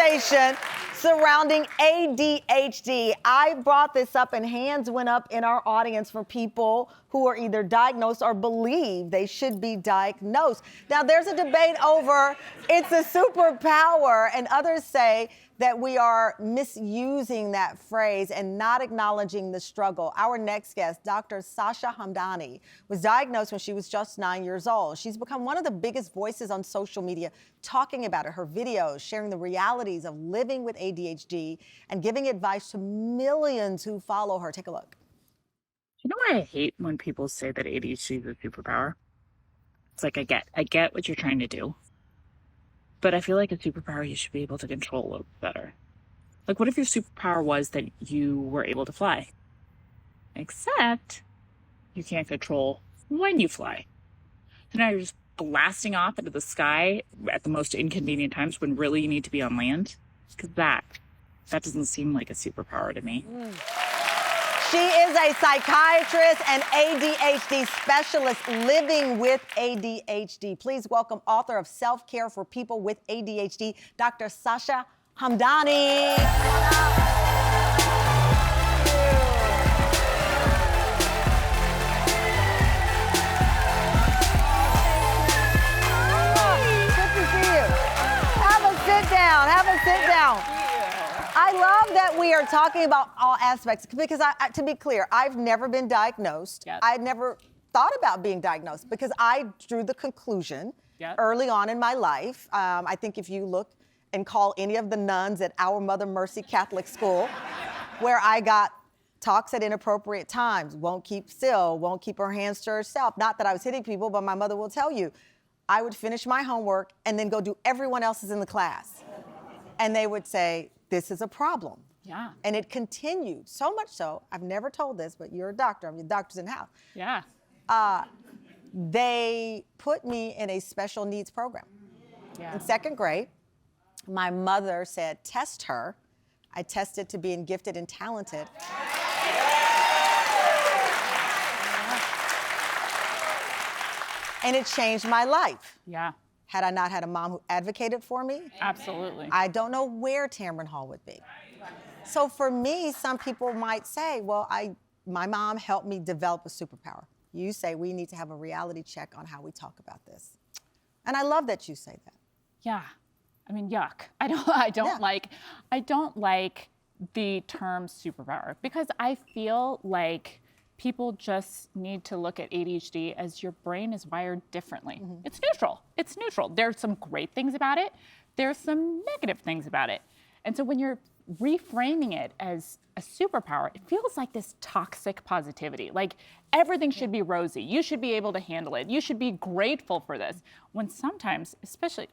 conversation surrounding ADHD. I brought this up and hands went up in our audience for people who are either diagnosed or believe they should be diagnosed. Now, there's a debate over it's a superpower, and others say that we are misusing that phrase and not acknowledging the struggle. Our next guest, Dr. Sasha Hamdani, was diagnosed when she was just 9 years old. She's become one of the biggest voices on social media, talking about it, her videos, sharing the realities of living with ADHD and giving advice to millions who follow her. Take a look. You know what I hate when people say that ADHD is a superpower? It's like, I get what you're trying to do. But I feel like a superpower you should be able to control a little better. Like, what if your superpower was that you were able to fly? Except you can't control when you fly. So now you're just blasting off into the sky at the most inconvenient times when really you need to be on land. Because that doesn't seem like a superpower to me. She is a psychiatrist and ADHD specialist living with ADHD. Please welcome author of Self-Care for People with ADHD, Dr. Sasha Hamdani. Good to see you. Have a sit down. Have a sit down. I love that we are talking about all aspects because, to be clear, I've never been diagnosed. Yep. I never thought about being diagnosed because I drew the conclusion early on in my life. I think if you look and call any of the nuns at Our Mother Mercy Catholic School, where I got talks at inappropriate times, won't keep still, won't keep her hands to herself. Not that I was hitting people, but my mother will tell you, I would finish my homework and then go do everyone else's in the class. And they would say, this is a problem. Yeah. And it continued, so much so, I've never told this, but you're a doctor, I mean, doctor's in the house. Yeah. They put me in a special needs program. Yeah. In second grade, my mother said, test her. I tested to being gifted and talented. And it changed my life. Yeah. Had I not had a mom who advocated for me, Absolutely. I don't know where Tamron Hall would be. So for me, some people might say, well, my mom helped me develop a superpower. You say we need to have a reality check on how we talk about this. And I love that you say that. Yeah. I mean, yuck. I don't like the term superpower because I feel like people just need to look at ADHD as your brain is wired differently. Mm-hmm. It's neutral. It's neutral. There's some great things about it. There's some negative things about it. And so when you're reframing it as a superpower, it feels like this toxic positivity. Like everything should be rosy. You should be able to handle it. You should be grateful for this. When sometimes, especially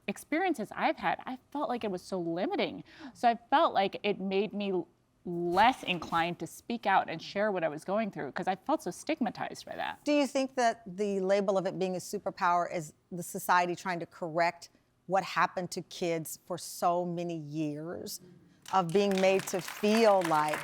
experiences I've had, I felt like it was so limiting. So I felt like it made me less inclined to speak out and share what I was going through because I felt so stigmatized by that. Do you think that the label of it being a superpower is the society trying to correct what happened to kids for so many years of being made to feel like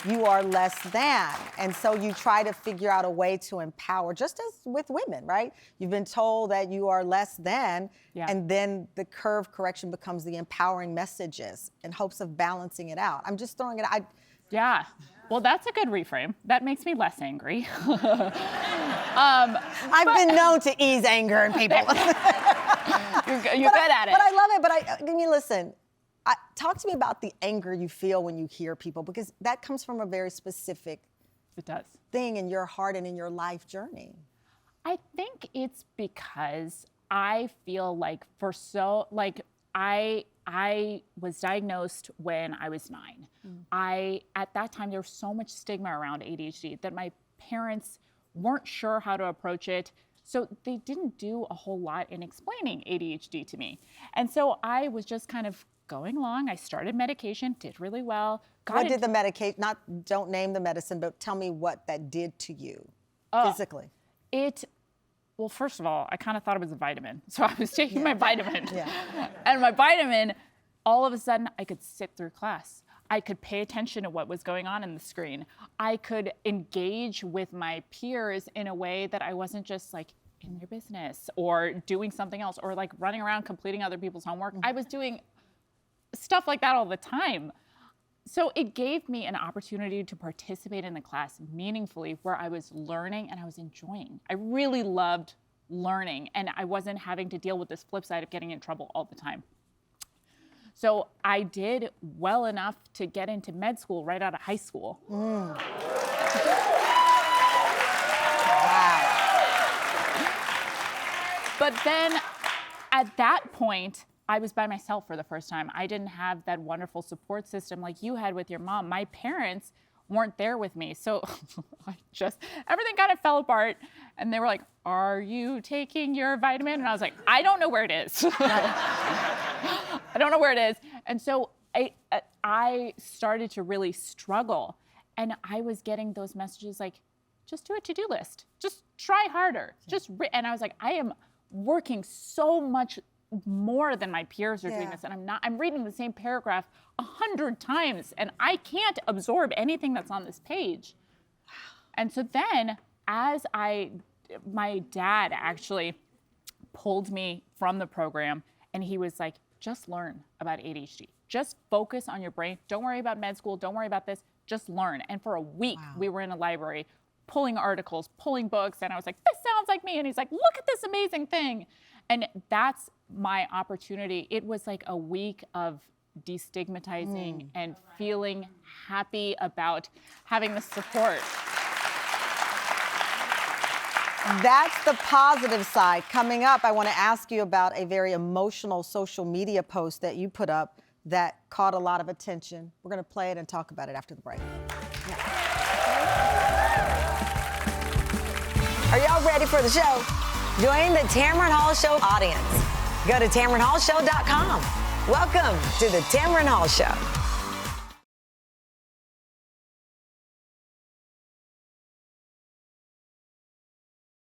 you are less than? And so you try to figure out a way to empower, just as with women, right? You've been told that you are less than, and then the curve correction becomes the empowering messages in hopes of balancing it out. I'm just throwing it out. Yeah. Well, that's a good reframe. That makes me less angry. I've been known to ease anger in people. You're good at it. But I love it. But I mean, listen, talk to me about the anger you feel when you hear people, because that comes from a very specific thing in your heart and in your life journey. I think it's because I feel like I was diagnosed when I was 9. At that time, there was so much stigma around ADHD that my parents weren't sure how to approach it. So they didn't do a whole lot in explaining ADHD to me. And so I was just kind of going along. I started medication, did really well. What did the medication, don't name the medicine, but tell me what that did to you physically. Well, first of all, I kind of thought it was a vitamin. So I was taking my vitamin. And my vitamin, all of a sudden, I could sit through class. I could pay attention to what was going on in the screen. I could engage with my peers in a way that I wasn't just like in their business or doing something else or like running around completing other people's homework. I was doing stuff like that all the time. So it gave me an opportunity to participate in the class meaningfully, where I was learning and I was enjoying. I really loved learning, and I wasn't having to deal with this flip side of getting in trouble all the time. So I did well enough to get into med school right out of high school. Wow. But then at that point, I was by myself for the first time. I didn't have that wonderful support system like you had with your mom. My parents weren't there with me. So everything kind of fell apart. And they were like, "Are you taking your vitamin?" And I was like, "I don't know where it is." I don't know where it is. And so I started to really struggle. And I was getting those messages like, just do a to-do list. Just try harder. And I was like, I am working so much more than my peers are doing this, and I'm reading the same paragraph 100 times, and I can't absorb anything that's on this page. And so then, my dad actually pulled me from the program, and he was like, just learn about ADHD. Just focus on your brain. Don't worry about med school. Don't worry about this. Just learn. And for a week, we were in a library pulling articles, pulling books, and I was like, this sounds like me. And he's like, look at this amazing thing. And that's my opportunity. It was like a week of destigmatizing and feeling happy about having the support. That's the positive side. Coming up, I want to ask you about a very emotional social media post that you put up that caught a lot of attention. We're going to play it and talk about it after the break. Are y'all ready for the show? Join the Tamron Hall Show audience. Go to TamronHallShow.com. Welcome to the Tamron Hall Show.